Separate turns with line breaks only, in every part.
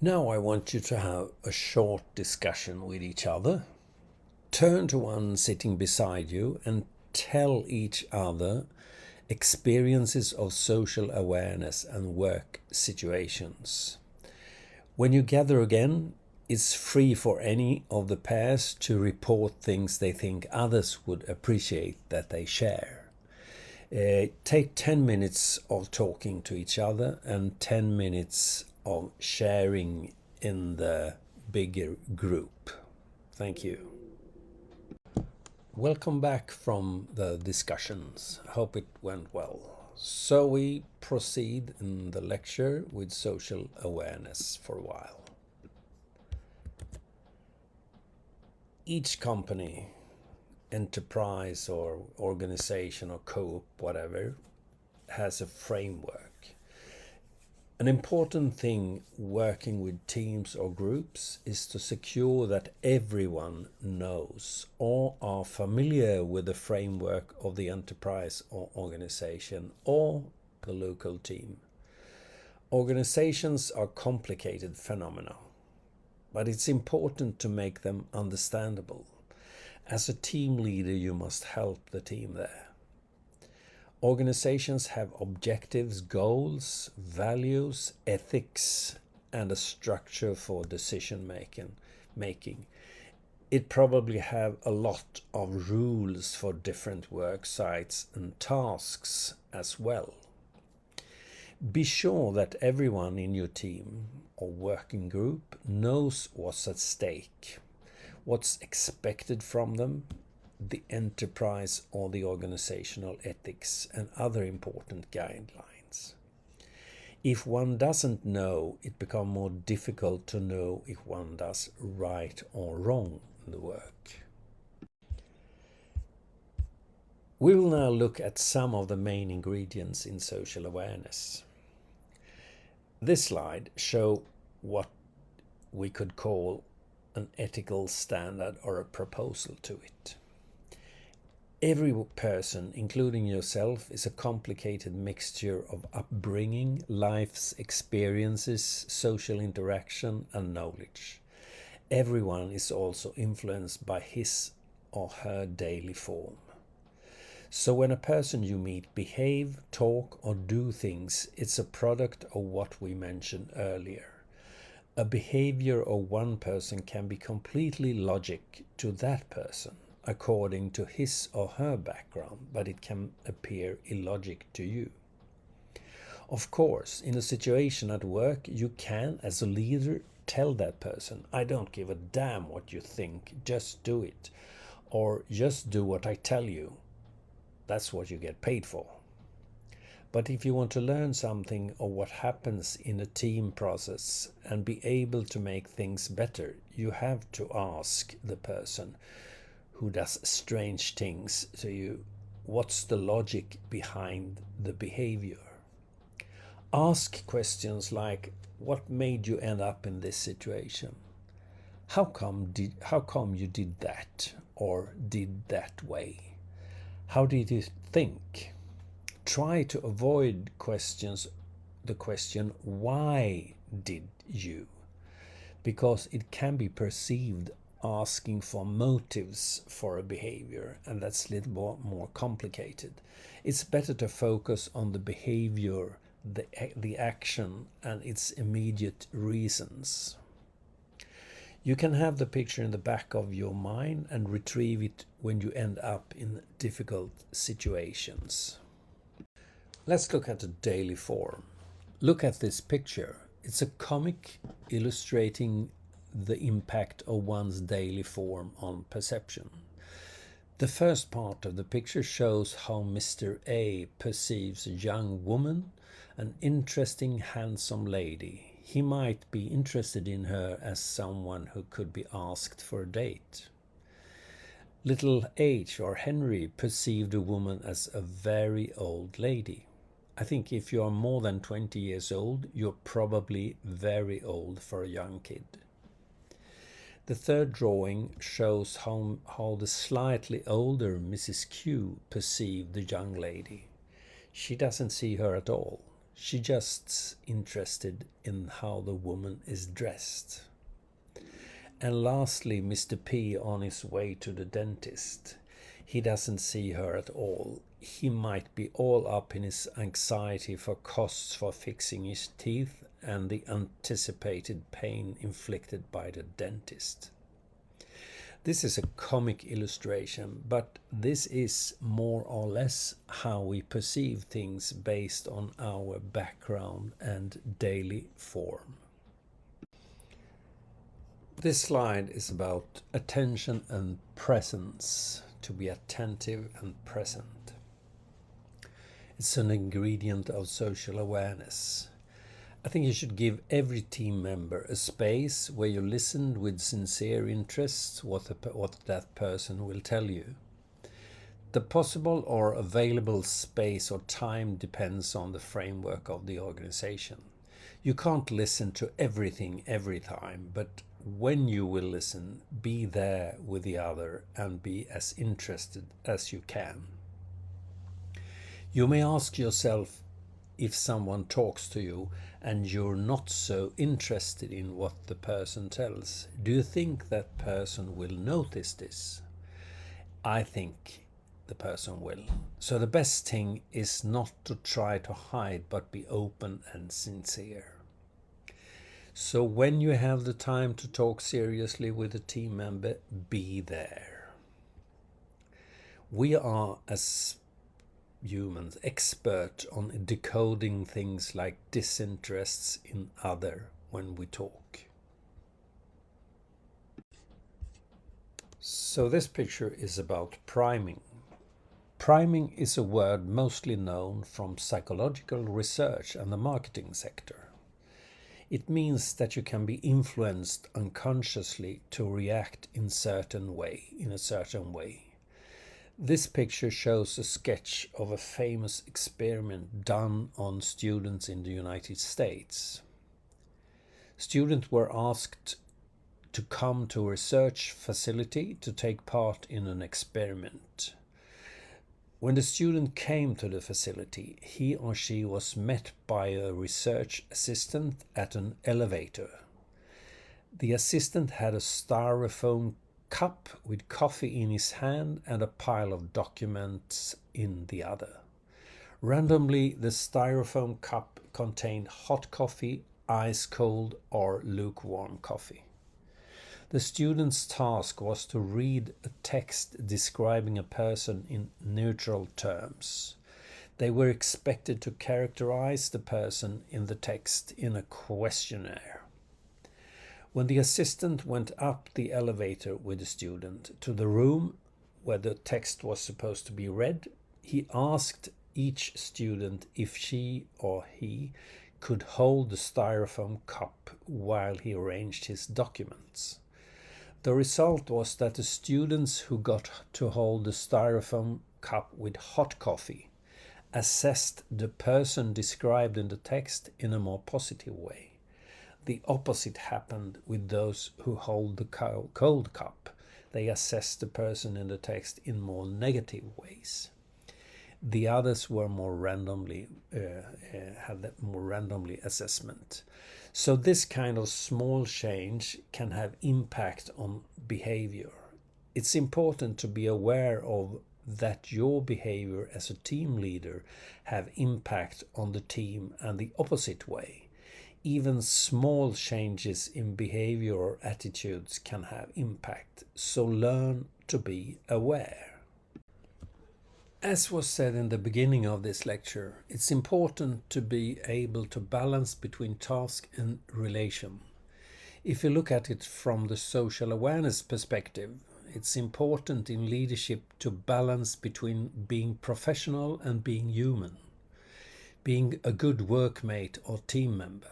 Now I want you to have a short discussion with each other. Turn to one sitting beside you and tell each other experiences of social awareness and work situations. When you gather again, it's free for any of the pairs to report things they think others would appreciate that they share. Take 10 minutes of talking to each other and 10 minutes of sharing in the bigger group. Thank you. Welcome back from the discussions. Hope it went well. So we proceed in the lecture with social awareness for a while. Each company, enterprise or organization or co-op, whatever, has a framework. An important thing working with teams or groups is to secure that everyone knows or are familiar with the framework of the enterprise or organization or the local team. Organizations are complicated phenomena, but it's important to make them understandable. As a team leader, you must help the team there. Organizations have objectives, goals, values, ethics, and a structure for decision making. It probably have a lot of rules for different work sites and tasks as well. Be sure that everyone in your team or working group knows what's at stake, what's expected from them, the enterprise or the organizational ethics and other important guidelines. If one doesn't know, it becomes more difficult to know if one does right or wrong in the work. We will now look at some of the main ingredients in social awareness. This slide shows what we could call an ethical standard or a proposal to it. Every person, including yourself, is a complicated mixture of upbringing, life's experiences, social interaction, and knowledge. Everyone is also influenced by his or her daily form. So when a person you meet behave, talk, or do things, it's a product of what we mentioned earlier. A behavior of one person can be completely logic to that person, according to his or her background, but it can appear illogic to you. Of course, in a situation at work, you can, as a leader, tell that person, I don't give a damn what you think, just do it. Or just do what I tell you. That's what you get paid for. But if you want to learn something of what happens in a team process and be able to make things better, you have to ask the person who does strange things to you, what's the logic behind the behavior? Ask questions like, what made you end up in this situation? How come you did that or did that way? How did you think? Try to avoid the question, why did you? Because it can be perceived asking for motives for a behavior, and that's a little more complicated. It's better to focus on the behavior, the action, and its immediate reasons. You can have the picture in the back of your mind and retrieve it when you end up in difficult situations. Let's look at the daily form. Look at this picture. It's a comic illustrating the impact of one's daily form on perception. The first part of the picture shows how Mr. A perceives a young woman, an interesting, handsome lady. He might be interested in her as someone who could be asked for a date. Little H, or Henry, perceived a woman as a very old lady. I think if you are more than 20 years old, you're probably very old for a young kid. The third drawing shows how the slightly older Mrs. Q perceived the young lady. She doesn't see her at all. She's just interested in how the woman is dressed. And lastly, Mr. P on his way to the dentist. He doesn't see her at all. He might be all up in his anxiety for costs for fixing his teeth and the anticipated pain inflicted by the dentist. This is a comic illustration, but this is more or less how we perceive things based on our background and daily form. This slide is about attention and presence, to be attentive and present. It's an ingredient of social awareness. I think you should give every team member a space where you listen with sincere interest what that person will tell you. The possible or available space or time depends on the framework of the organization. You can't listen to everything every time, but when you will listen, be there with the other and be as interested as you can. You may ask yourself, if someone talks to you and you're not so interested in what the person tells, do you think that person will notice this? I think the person will. So the best thing is not to try to hide, but be open and sincere. So when you have the time to talk seriously with a team member, be there. We are, as humans, expert on decoding things like disinterests in other when we talk. So this picture is about priming. Priming is a word mostly known from psychological research and the marketing sector. It means that you can be influenced unconsciously to react in a certain way. This picture shows a sketch of a famous experiment done on students in the United States. Students were asked to come to a research facility to take part in an experiment. When the student came to the facility, he or she was met by a research assistant at an elevator. The assistant had a styrofoam cup with coffee in his hand and a pile of documents in the other. Randomly, the styrofoam cup contained hot coffee, ice cold, or lukewarm coffee. The student's task was to read a text describing a person in neutral terms. They were expected to characterize the person in the text in a questionnaire. When the assistant went up the elevator with the student to the room where the text was supposed to be read, he asked each student if she or he could hold the styrofoam cup while he arranged his documents. The result was that the students who got to hold the styrofoam cup with hot coffee assessed the person described in the text in a more positive way. The opposite happened with those who hold the cold cup. They assessed the person in the text in more negative ways. The others were more randomly had more randomly assessment. So this kind of small change can have impact on behavior. It's important to be aware of that your behavior as a team leader have impact on the team and the opposite way. Even small changes in behavior or attitudes can have impact. So learn to be aware. As was said in the beginning of this lecture, it's important to be able to balance between task and relation. If you look at it from the social awareness perspective, it's important in leadership to balance between being professional and being human, being a good workmate or team member.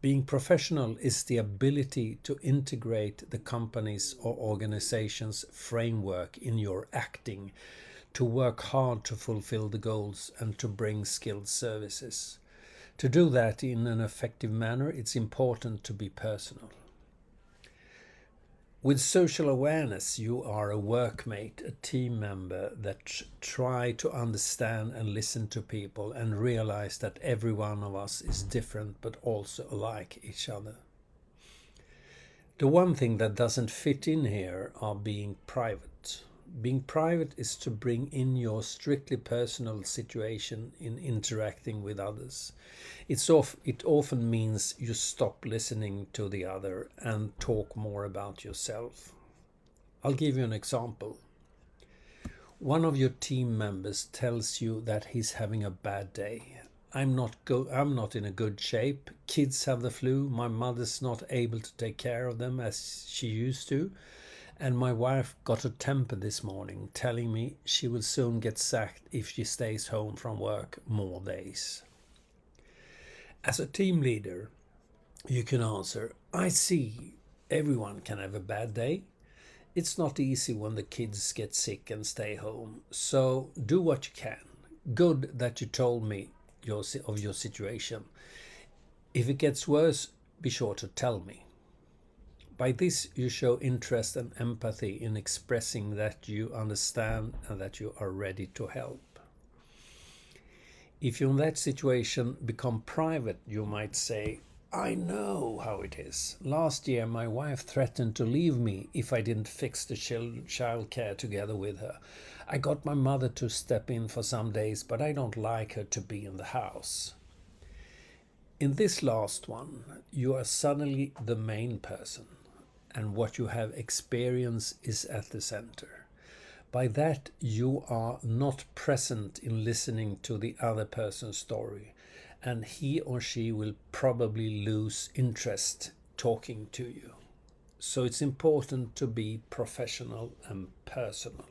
Being professional is the ability to integrate the company's or organization's framework in your acting, to work hard to fulfill the goals and to bring skilled services. To do that in an effective manner, it's important to be personal. With social awareness, you are a workmate, a team member that try to understand and listen to people and realize that every one of us is different but also alike each other. The one thing that doesn't fit in here are being private. Being private is to bring in your strictly personal situation in interacting with others. It often means you stop listening to the other and talk more about yourself. I'll give you an example. One of your team members tells you that he's having a bad day. I'm not in a good shape. Kids have the flu. My mother's not able to take care of them as she used to. And my wife got a temper this morning, telling me she will soon get sacked if she stays home from work more days. As a team leader, you can answer, I see, everyone can have a bad day. It's not easy when the kids get sick and stay home. So do what you can. Good that you told me of your situation. If it gets worse, be sure to tell me. By this, you show interest and empathy in expressing that you understand and that you are ready to help. If you in that situation become private, you might say, I know how it is. Last year, my wife threatened to leave me if I didn't fix the child care together with her. I got my mother to step in for some days, but I don't like her to be in the house. In this last one, you are suddenly the main person, and what you have experienced is at the center. By that, you are not present in listening to the other person's story, and he or she will probably lose interest talking to you. So it's important to be professional and personal.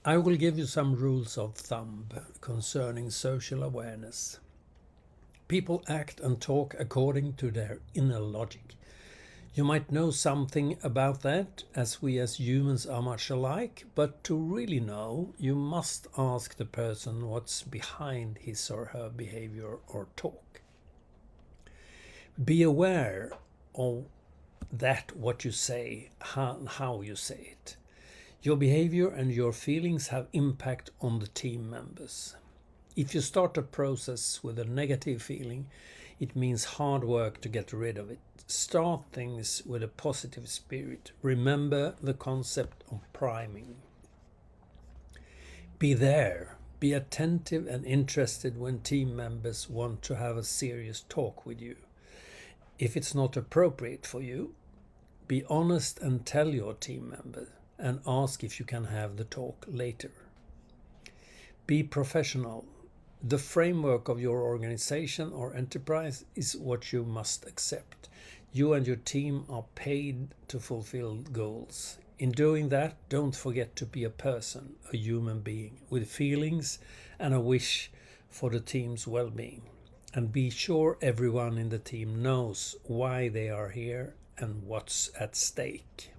I will give you some rules of thumb concerning social awareness. People act and talk according to their inner logic. You might know something about that, as we as humans are much alike, but to really know, you must ask the person what's behind his or her behavior or talk. Be aware of that what you say, how you say it. Your behavior and your feelings have impact on the team members. If you start a process with a negative feeling, it means hard work to get rid of it. Start things with a positive spirit. Remember the concept of priming. Be there. Be attentive and interested when team members want to have a serious talk with you. If it's not appropriate for you, be honest and tell your team member and ask if you can have the talk later. Be professional. The framework of your organization or enterprise is what you must accept. You and your team are paid to fulfill goals. In doing that, don't forget to be a person, a human being, with feelings and a wish for the team's well-being. And be sure everyone in the team knows why they are here and what's at stake.